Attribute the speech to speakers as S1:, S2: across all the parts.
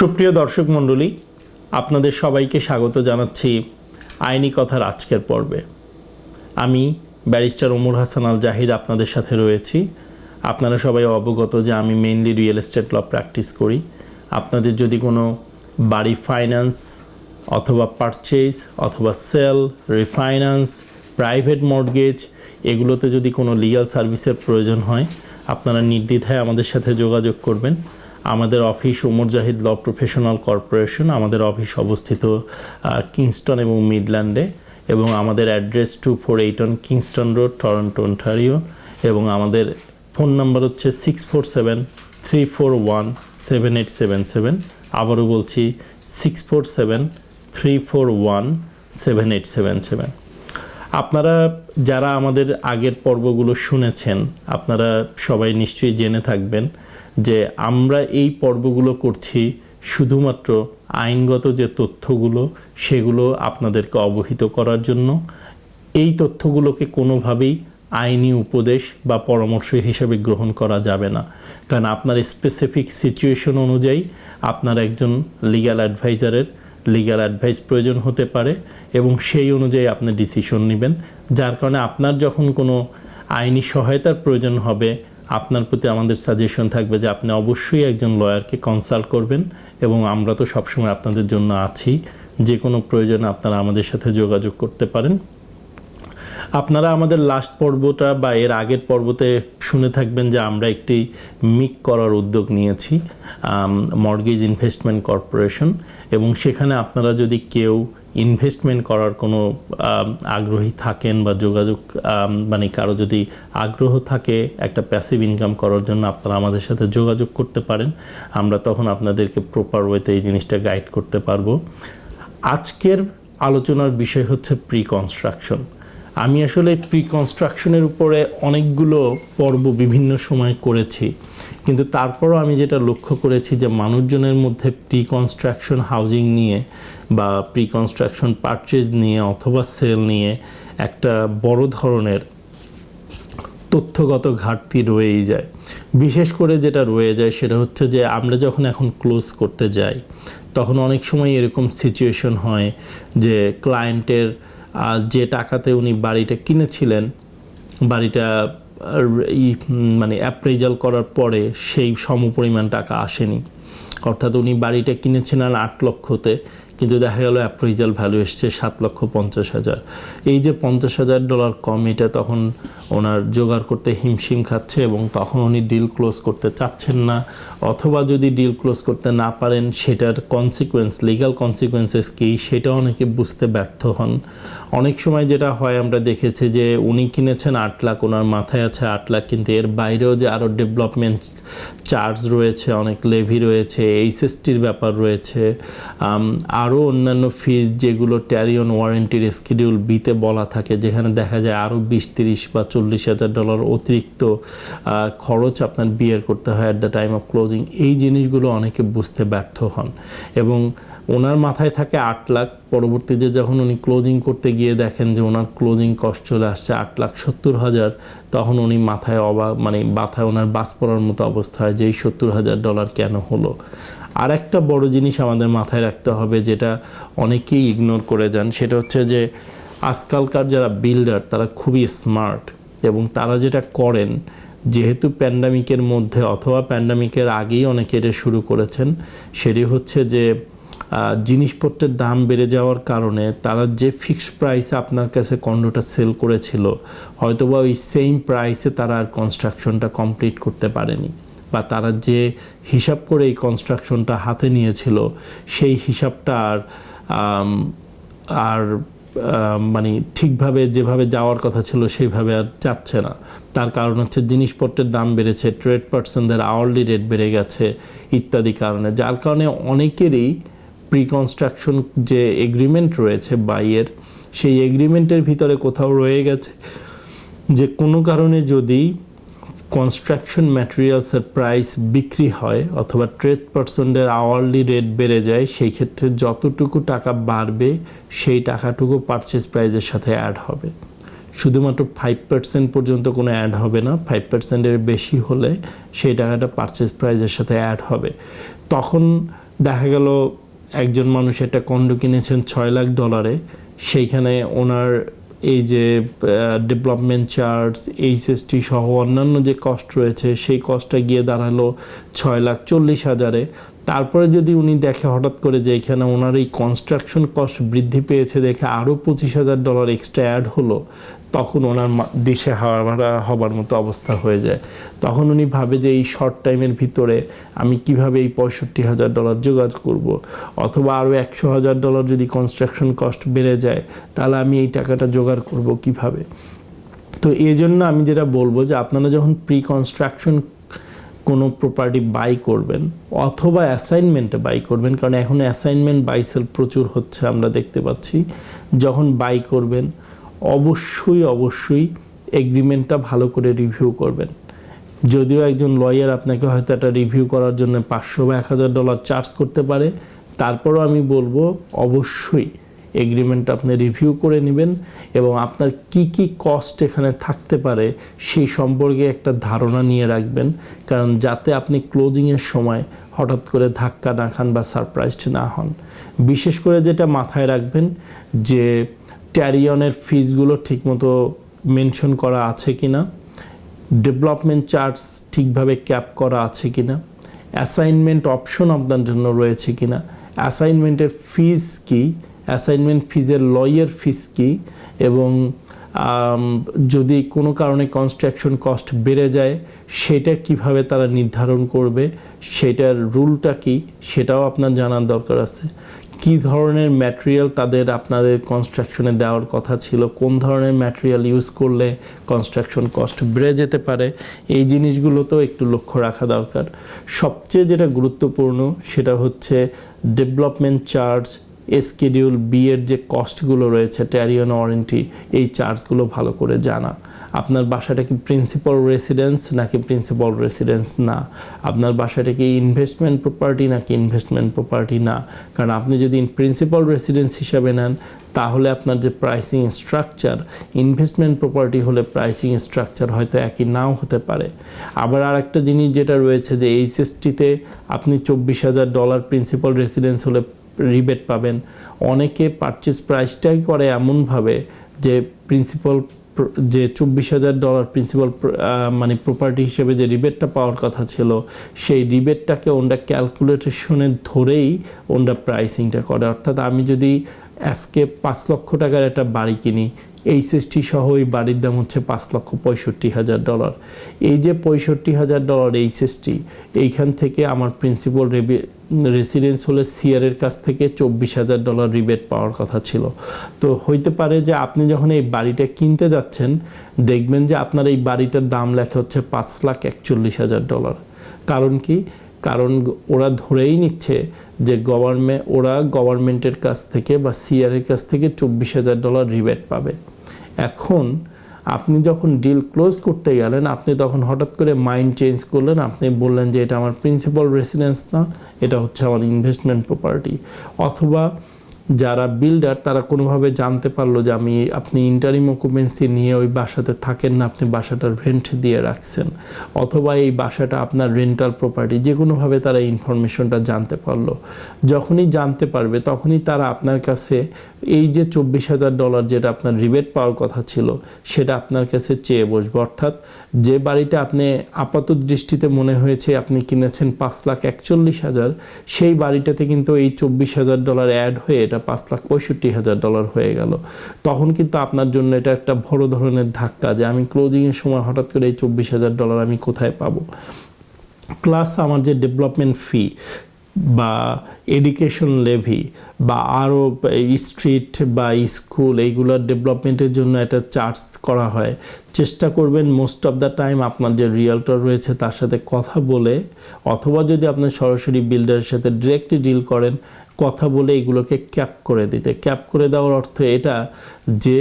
S1: সুপ্রিয় দর্শক মণ্ডলী, আপনাদের সবাইকে স্বাগত জানাচ্ছি আইনি কথার আজকের পর্বে। আমি ব্যারিস্টার ওমর হাসান আল জাহিদ আপনাদের সাথে রয়েছি। আপনারা সবাই অবগত যে আমি mainly real estate law practice করি। আপনাদের যদি কোনো বাড়ি ফাইন্যান্স অথবা পারচেজ অথবা সেল, রিফাইন্যান্স, প্রাইভেট মর্টগেজ এগুলোতে যদি কোনো লিগ্যাল সার্ভিসের প্রয়োজন হয়, আপনারা নির্দ্বিধায় আমাদের সাথে যোগাযোগ করবেন। আমাদের অফিস ওমর জাহিদ ল প্রফেশনাল কর্পোরেশন, আমাদের অফিস অবস্থিত কিংস্টন এবং মিডল্যান্ডে, এবং আমাদের address 248 Kingston road, Toronto, Ontario, এবং আমাদের ফোন নাম্বার হচ্ছে 647-341-7877। আবারও বলছি 647-341-7877। আপনারা যারা আমাদের আগের পর্বগুলো শুনেছেন, আপনারা সবাই নিশ্চয়ই জেনে থাকবেন যে আমরা এই পর্বগুলো করছি শুধুমাত্র আইনগত যে তথ্যগুলো সেগুলো আপনাদেরকে অবহিত করার জন্য। এই তথ্যগুলোকে কোনোভাবেই আইনি উপদেশ বা পরামর্শ হিসেবে গ্রহণ করা যাবে না, কারণ আপনার স্পেসিফিক সিচুয়েশন অনুযায়ী আপনার একজন লিগ্যাল অ্যাডভাইজারের লিগ্যাল অ্যাডভাইস প্রয়োজন হতে পারে এবং সেই অনুযায়ী আপনি ডিসিশন নেবেন। যার কারণে আপনার যখন কোনো আইনি সহায়তার প্রয়োজন হবে, আপনার প্রতি আমাদের সাজেশন থাকবে যে আপনি অবশ্যই একজন লয়ারকে কনসাল্ট করবেন, এবং আমরা তো সবসময় আপনাদের জন্য আছি। যে কোনো প্রয়োজনে আপনারা আমাদের সাথে যোগাযোগ করতে পারেন। আপনারা আমাদের লাস্ট পর্বটা বা এর আগের পর্বতে শুনে থাকবেন যে আমরা একটি মিক করার উদ্যোগ নিয়েছি, মর্টগেজ ইনভেস্টমেন্ট কর্পোরেশন, এবং সেখানে আপনারা যদি কেউ ইনভেস্টমেন্ট করার কোনো আগ্রহী থাকেন বা যোগাযোগ কারো যদি আগ্রহ থাকে একটা প্যাসিভ ইনকাম করার জন্য, আপনারা আমাদের সাথে যোগাযোগ করতে পারেন। আমরা তখন আপনাদেরকে প্রপার ওয়েতে এই জিনিসটা গাইড করতে পারবো। আজকের আলোচনার বিষয় হচ্ছে প্রি কনস্ট্রাকশন। আমি আসলে প্রি কনস্ট্রাকশনের উপরে অনেকগুলো পর্ব বিভিন্ন সময় করেছি, কিন্তু তারপরও আমি যেটা লক্ষ্য করেছি যে মানুষজনের মধ্যে প্রি কনস্ট্রাকশন হাউজিং নিয়ে বা প্রি কনস্ট্রাকশন পারচেজ নিয়ে অথবা সেল নিয়ে একটা বড় ধরনের তথ্যগত ঘাটতি রয়েই যায়। বিশেষ করে যেটা রয়ে যায় সেটা হচ্ছে যে আমরা যখন এখন ক্লোজ করতে যাই, তখন অনেক সময় এরকম সিচুয়েশন হয় যে ক্লায়েন্টের যে টাকাতে উনি বাড়িটা কিনেছিলেন, বাড়িটা অ্যাপ্রেজাল করার পরে সেই সমপরিমাণ টাকা আসেনি। অর্থাৎ উনি বাড়িটা কিনেছিলেন 8 লক্ষতে, কিন্তু দেখা গেল অ্যাপ্রেজাল ভ্যালু এসছে 7,50,000। এই যে $50,000 কম, এটা তখন ওনার জোগাড় করতে হিমশিম খাচ্ছে এবং তখন উনি ডিল ক্লোজ করতে চাচ্ছেন না, অথবা যদি ডিল ক্লোজ করতে না পারেন সেটার কনসিকুয়েন্স, লিগ্যাল কনসিকুয়েন্সেস কী সেটা অনেকে বুঝতে ব্যর্থ হন। অনেক সময় যেটা হয় আমরা দেখেছি যে উনি কিনেছেন 8 লাখ, ওনার মাথায় আছে 8 লাখ, কিন্তু এর বাইরেও যে আরও ডেভেলপমেন্ট চার্জ রয়েছে, অনেক লেভি রয়েছে, এইচএসটির ব্যাপার রয়েছে, আরও অন্যান্য ফিজ যেগুলো ট্যারি অন ওয়ারেন্টির স্কেডিউল বিতে বলা থাকে, যেখানে দেখা যায় আরও 20-30 বা $40,000 অতিরিক্ত খরচ আপনার বিয়ার করতে হয় at the time of closing. এই জিনিসগুলো অনেকে বুঝতে ব্যর্থ হন এবং ওনার মাথায় থাকে 8 লাখ, পরবর্তীতে যখন উনি ক্লোজিং করতে গিয়ে দেখেন যে ওনার ক্লোজিং কস্ট চলে আসছে 8,70,000, তখন উনি মাথায় মাথায় ওনার বাস পড়ার মতো অবস্থা হয় যে এই $70,000 কেন হলো। আর একটা বড় জিনিস আমাদের মাথায় রাখতে হবে, যেটা অনেকেই ইগনোর করে যান, সেটা হচ্ছে যে আজকালকার যারা বিল্ডার তারা খুবই স্মার্ট, এবং তারা যেটা করেন, যেহেতু প্যান্ডামিকের মধ্যে অথবা প্যান্ডামিকের আগেই অনেকে এটা শুরু করেছেন, সেটি হচ্ছে যে জিনিসপত্রের দাম বেড়ে যাওয়ার কারণে তারা যে ফিক্সড প্রাইসে আপনার কাছে কন্ডোটা সেল করেছিল, হয়তোবা ওই সেম প্রাইসে তারা আর কনস্ট্রাকশনটা কমপ্লিট করতে পারেনি, বা তারা যে হিসাব করে এই কনস্ট্রাকশনটা হাতে নিয়েছিল সেই হিসাবটা আর ঠিকভাবে যেভাবে যাওয়ার কথা ছিল সেইভাবে আর যাচ্ছে না। তার কারণ হচ্ছে জিনিসপত্রের দাম বেড়েছে, ট্রেড পার্সনদের আওয়ারলি রেট বেড়ে গেছে ইত্যাদি কারণে, যার কারণে অনেকেরই প্রি কনস্ট্রাকশন যে এগ্রিমেন্ট রয়েছে বাইয়ের, সেই এগ্রিমেন্টের ভিতরে কোথাও রয়ে গেছে যে কোনো কারণে যদি কনস্ট্রাকশন ম্যাটেরিয়ালসের প্রাইস বিক্রি হয় অথবা ট্রেড পার্সনদের আওয়ারলি রেট বেড়ে যায়, সেই ক্ষেত্রে যতটুকু টাকা বাড়বে সেই টাকাটুকু পারচেজ প্রাইসের সাথে অ্যাড হবে। শুধুমাত্র 5% পর্যন্ত কোনো অ্যাড হবে না, 5%-এর বেশি হলে সেই টাকাটা পারচেজ প্রাইসের সাথে অ্যাড হবে। তখন দেখা গেল একজন মানুষ একটা কন্ডো কিনেছেন $6 লাখ, সেইখানে ওনার এই যে ডেভেলপমেন্ট চার্জ, HST সহ অন্যান্য যে কস্ট রয়েছে সেই কস্টটা গিয়ে দাঁড়ালো $6,40,000-এ। তারপরে যদি উনি দেখে হঠাৎ করে যে এখানে ওনার এই কনস্ট্রাকশন কস্ট বৃদ্ধি পেয়েছে দেখে আরও $25,000 এক্সট্রা অ্যাড হলো, তখন ওনার দিশে হারা হবার মতো অবস্থা হয়ে যায়। তখন উনি ভাবে যে এই শর্ট টাইমের ভিতরে আমি কিভাবে এই $65,000 জোগাড় করব, অথবা আরও $100,000 যদি কনস্ট্রাকশন কস্ট বেড়ে যায় তাহলে আমি এই টাকাটা জোগাড় করব কিভাবে। তো এই জন্য আমি যেটা বলবো যে আপনারা যখন প্রি কনস্ট্রাকশন কোনো প্রপার্টি বাই করবেন অথবা অ্যাসাইনমেন্টে বাই করবেন, কারণ এখন অ্যাসাইনমেন্ট বাই সেল প্রচুর হচ্ছে আমরা দেখতে পাচ্ছি, যখন বাই করবেন অবশ্যই এগ্রিমেন্টটা ভালো করে রিভিউ করবেন। যদিও একজন লয়ার আপনাকে হয়তো একটা রিভিউ করার জন্য $500 বা $1,000 চার্জ করতে পারে, তারপরও আমি বলবো অবশ্যই এগ্রিমেন্ট আপনি রিভিউ করে নেবেন এবং আপনার কি কস্ট এখানে থাকতে পারে সেই সম্পর্কে একটা ধারণা নিয়ে রাখবেন, কারণ যাতে আপনি ক্লোজিংয়ের সময় হঠাৎ করে ধাক্কা না খান বা সারপ্রাইজড না হন। বিশেষ করে যেটা মাথায় রাখবেন যে ট্যারিয়নের ফিসগুলো ঠিকমতো মেনশন করা আছে কিনা, ডেভেলপমেন্ট চার্জ ঠিকভাবে ক্যাপ করা আছে কিনা, অ্যাসাইনমেন্ট অপশন আপনার জন্য রয়েছে কিনা, অ্যাসাইনমেন্টের ফিস কি, অ্যাসাইনমেন্ট ফিজের লয়ার ফিস কি, এবং যদি কোনো কারণে কনস্ট্রাকশন কস্ট বেড়ে যায় সেটা কিভাবে তারা নির্ধারণ করবে, সেটার রুলটা কি সেটাও আপনার জানার দরকার আছে। কী ধরনের ম্যাটেরিয়াল আপনাদের কনস্ট্রাকশনে দেওয়ার কথা ছিল, কোন ধরনের ম্যাটেরিয়াল ইউজ করলে কনস্ট্রাকশন কস্ট বেড়ে যেতে পারে, এই জিনিসগুলোতেও একটু লক্ষ্য রাখা দরকার। সবচেয়ে যেটা গুরুত্বপূর্ণ সেটা হচ্ছে ডেভেলপমেন্ট চার্জ, স্কেডিউল বি এর যে কস্টগুলো রয়েছে, ট্যারিয়ন ওয়ারেন্টি, এই চার্জগুলো ভালো করে জানা। আপনার বাসাটা কি প্রিন্সিপাল রেসিডেন্স নাকি প্রিন্সিপাল রেসিডেন্স না, আপনার বাসাটা কি ইনভেস্টমেন্ট প্রপার্টি নাকি ইনভেস্টমেন্ট প্রপার্টি না। কারণ আপনি যদি প্রিন্সিপাল রেসিডেন্স হিসাবে নেন তাহলে আপনার যে প্রাইসিং স্ট্রাকচার, ইনভেস্টমেন্ট প্রপার্টি হলে প্রাইসিং স্ট্রাকচার হয়তো একই নাও হতে পারে। আবার আরেকটা জিনিস যেটা রয়েছে যে HST-তে আপনি $24,000 প্রিন্সিপাল রেসিডেন্স হলে রিবেট পাবেন। অনেকে পারচেস প্রাইসটাই করে এমনভাবে যে প্রিন্সিপাল যে $24,000 প্রিন্সিপাল মানে প্রপার্টি হিসেবে যে রিবেটটা পাওয়ার কথা ছিল সেই রিবেটটাকে ওনরা ক্যালকুলেশনে ধরেই ওনরা প্রাইসিংটা করে। অর্থাৎ আমি যদি আজকে $5 লক্ষ টাকার একটা বাড়ি কিনি, HST সহ এই বাড়ির দাম হচ্ছে $5,65,000। এই যে $65,000 HST, এইখান থেকে আমার প্রিন্সিপাল রেসিডেন্স হলে সিআরের কাছ থেকে $24,000 রিবেট পাওয়ার কথা ছিল। তো হইতে পারে যে আপনি যখন এই বাড়িটা কিনতে যাচ্ছেন দেখবেন যে আপনার এই বাড়িটার দাম লেখা হচ্ছে $5,41,000। কারণ কি? কারণ ওরা ধরেই নিচ্ছে যে গভর্নমেন্টের কাছ থেকে বা সিআরের কাছ থেকে $24,000 রিবেট পাবে। এখন আপনি যখন ডিল ক্লোজ করতে গেলেন আপনি তখন হঠাৎ করে মাইন্ড চেঞ্জ করলেন, আপনি বললেন যে এটা আমার প্রিন্সিপাল রেসিডেন্স না, এটা হচ্ছে আমার ইনভেস্টমেন্ট প্রপার্টি। অথবা যারা বিল্ডার তারা কোনোভাবে জানতে পারলো যে আপনি ইন্টারিম অকুপেন্সি নিয়ে ওই বাসাতে থাকেন না, আপনি বাসাটার রেন্ট দিয়ে রাখছেন, অথবা এই বাসাটা আপনার রেন্টাল প্রপার্টি, যে কোনোভাবে তারা ইনফরমেশনটা জানতে পারলো। যখনই জানতে পারবে তখনই তারা আপনার কাছে এই যে $24,000 যেটা আপনার রিবেট পাওয়ার কথা ছিল সেটা আপনার কাছে চেয়ে বসবে। অর্থাৎ যে বাড়িটা আপনি আপাত দৃষ্টিতে মনে হয়েছে আপনি কিনেছেন $5,41,000, সেই বাড়িটাতে কিন্তু এই $24,000 অ্যাড হয়ে এটা $5,65,000 হয়ে গেল। তখন কিন্তু আপনার জন্য এটা একটা বড় ধরনের ধাক্কা যে আমি ক্লোজিংয়ের সময় হঠাৎ করে এই $24,000 আমি কোথায় পাবো। প্লাস আমার যে ডেভেলপমেন্ট ফি বা এডুকেশন লেভি বা আরও স্ট্রিট বা স্কুল এইগুলোর ডেভেলপমেন্টের জন্য এটা চার্জ করা হয়। চেষ্টা করবেন মোস্ট অফ দ্য টাইম আপনার যে রিয়েলটর রয়েছে তার সাথে কথা বলে, অথবা যদি আপনার সরাসরি বিল্ডারের সাথে ডিরেক্টলি ডিল করেন, কথা বলে এগুলোকে ক্যাপ করে দিতে। ক্যাপ করে দেওয়ার অর্থ এটা যে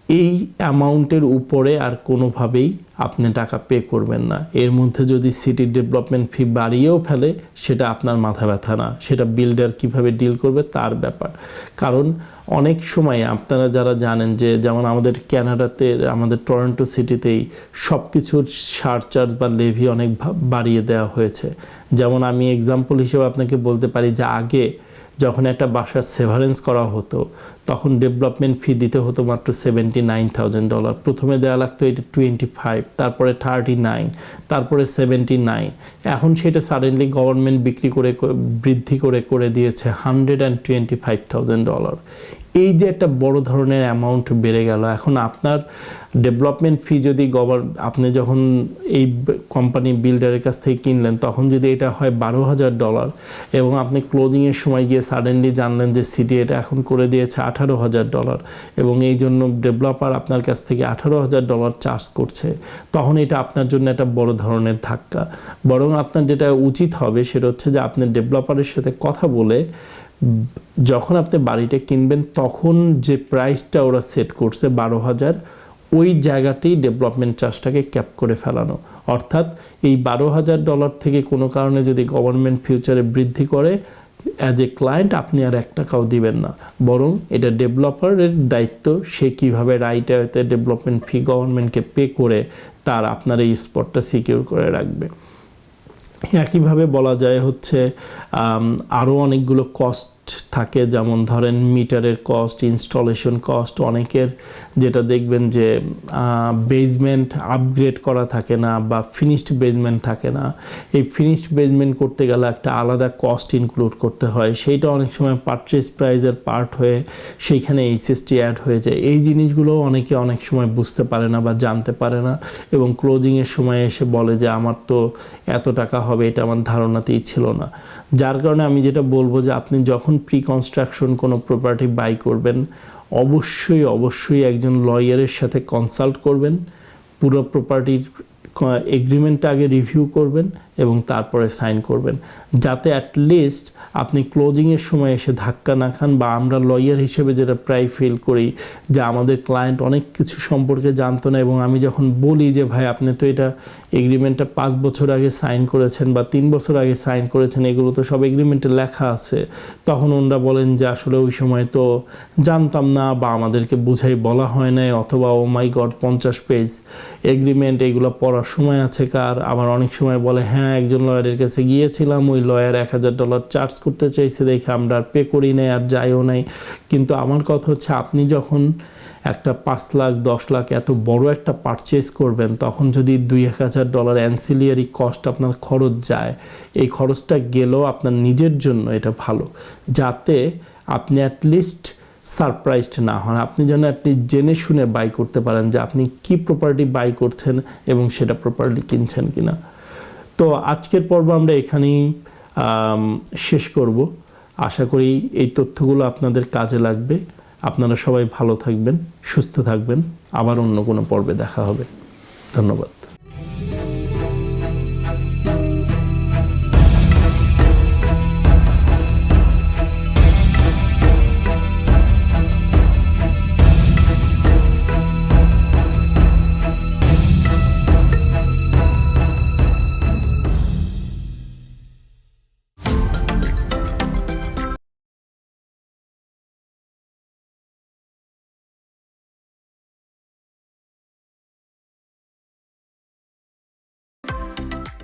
S1: এই অ্যামাউন্টের উপরে আর কোনোভাবেই আপনি টাকা পে করবেন না। এর মধ্যে যদি সিটি ডেভেলপমেন্ট ফি বাড়িয়েও ফেলে সেটা আপনার মাথা ব্যথা না, সেটা বিল্ডার কিভাবে ডিল করবে তার ব্যাপার। কারণ অনেক সময় আপনারা যারা জানেন যে যেমন আমাদের ক্যানাডাতে আমাদের টরন্টো সিটিতেই সব কিছুর সারচার্জ বা লেভি অনেক বাড়িয়ে দেওয়া হয়েছে। যেমন আমি এক্সাম্পল হিসেবে আপনাকে বলতে পারি যে আগে যখন একটা বাসার সেভারেন্স করা হতো তখন ডেভেলপমেন্ট ফি দিতে হতো মাত্র $79,000। প্রথমে দেওয়া লাগতো এটা 25, তারপরে 39, তারপরে 79। এখন সেটা সাডেনলি গভর্নমেন্ট বৃদ্ধি করে দিয়েছে $125,000। এই যে একটা বড় ধরনের অ্যামাউন্ট বেড়ে গেল, এখন আপনার ডেভেলপমেন্ট ফি যদি আপনি যখন এই কোম্পানি বিল্ডারের কাছ থেকে কিনলেন তখন যদি এটা হয় $12,000 এবং আপনি ক্লোজিংয়ের সময় গিয়ে সাডেনলি জানলেন যে সিটি এটা এখন করে দিয়েছে $18,000 এবং এই জন্য ডেভেলপার আপনার কাছ থেকে $18,000 চার্জ করছে, তখন এটা আপনার জন্য একটা বড় ধরনের ধাক্কা। বরং আপনার যেটা উচিত হবে সেটা হচ্ছে যে আপনি ডেভেলপারের সাথে কথা বলে যখন আপনি বাড়িটা কিনবেন তখন যে প্রাইসটা ওরা সেট করছে 12,000, ওই জায়গাতেই ডেভেলপমেন্ট চার্জটাকে ক্যাপ করে ফেলানো। অর্থাৎ এই $12,000 থেকে কোনো কারণে যদি গভর্নমেন্ট ফিউচারে বৃদ্ধি করে, অ্যাজ এ ক্লায়েন্ট আপনি আর $1 দিবেন না, বরং এটা ডেভেলপারের দায়িত্ব সে কীভাবে রাইট ওয়েতে ডেভেলপমেন্ট ফি গভর্নমেন্টকে পে করে তার আপনার এই স্পটটা সিকিউর করে রাখবে। একইভাবে বলা যায় হচ্ছে আরও অনেকগুলো কস্ট থাকে, যেমন ধরেন মিটারের কস্ট, ইনস্টলেশন কস্ট। অনেকের যেটা দেখবেন যে বেসমেন্ট আপগ্রেড করা থাকে না বা ফিনিশড বেসমেন্ট থাকে না, এই ফিনিশড বেসমেন্ট করতে গেলে একটা আলাদা কস্ট ইনক্লুড করতে হয়, সেইটা অনেক সময় পারচেজ প্রাইসের পার্ট হয়ে সেইখানে HST অ্যাড হয়ে যায়। এই জিনিসগুলো অনেকে অনেক সময় বুঝতে পারে না বা জানতে পারে না এবং ক্লোজিংয়ের সময় এসে বলে যে আমার তো এত টাকা হবে, এটা আমার ধারণাতেই ছিল না। যার কারণে আমি যেটা বলবো যে আপনি যখন প্রি কনস্ট্রাকশন কোনো প্রপার্টি বাই করবেন অবশ্যই একজন লয়ারের সাথে কনসাল্ট করবেন, পুরো প্রপার্টির এগ্রিমেন্টটা আগে রিভিউ করবেন এবং তারপরে সাইন করবেন, যাতে অ্যাটলিস্ট আপনি ক্লোজিংয়ের সময় এসে ধাক্কা না খান। বা আমরা লয়ার হিসেবে যেটা প্রায় ফিল করি যে আমাদের ক্লায়েন্ট অনেক কিছু সম্পর্কে জানতো না এবং আমি যখন বলি যে ভাই আপনি তো এটা এগ্রিমেন্টটা 5 বছর আগে সাইন করেছেন বা 3 বছর আগে সাইন করেছেন, এগুলো তো সব এগ্রিমেন্টে লেখা আছে, তখন ওনারা বলেন যে আসলে ওই সময় তো জানতাম না বা আমাদেরকে বুঝাই বলা হয় নাই, অথবা ও মাই গড 50 পেজ এগ্রিমেন্ট, এগুলো পড়ার সময় আছে কার। আবার অনেক সময় বলে হ্যাঁ একজন লয়ারের কাছে গিয়েছিলাম, ওই লয়ার $1,000 চার্জ করতে চাইছে দেখে আমরা আর পে করি নাই আর যাইও নাই। কিন্তু আমার কথা হচ্ছে আপনি যখন একটা 5 লাখ 10 লাখ এত বড় একটা পারচেজ করবেন, তখন যদি $2,000 অ্যান্সিলিয়ারি কস্ট আপনার খরচ যায়, এই খরচটা গেলেও আপনার নিজের জন্য এটা ভালো, যাতে আপনি অ্যাটলিস্ট সারপ্রাইজড না হন, আপনি যেন অ্যাটলিস্ট জেনে শুনে বাই করতে পারেন যে আপনি কি প্রপার্টি বাই করছেন এবং সেটা প্রপার্টি কিনছেন কিনা। তো আজকের পর্ব আমরা এখানেই শেষ করব। আশা করি এই তথ্যগুলো আপনাদের কাজে লাগবে। আপনারা সবাই ভালো থাকবেন, সুস্থ থাকবেন। আবার অন্য কোনো পর্বে দেখা হবে। ধন্যবাদ।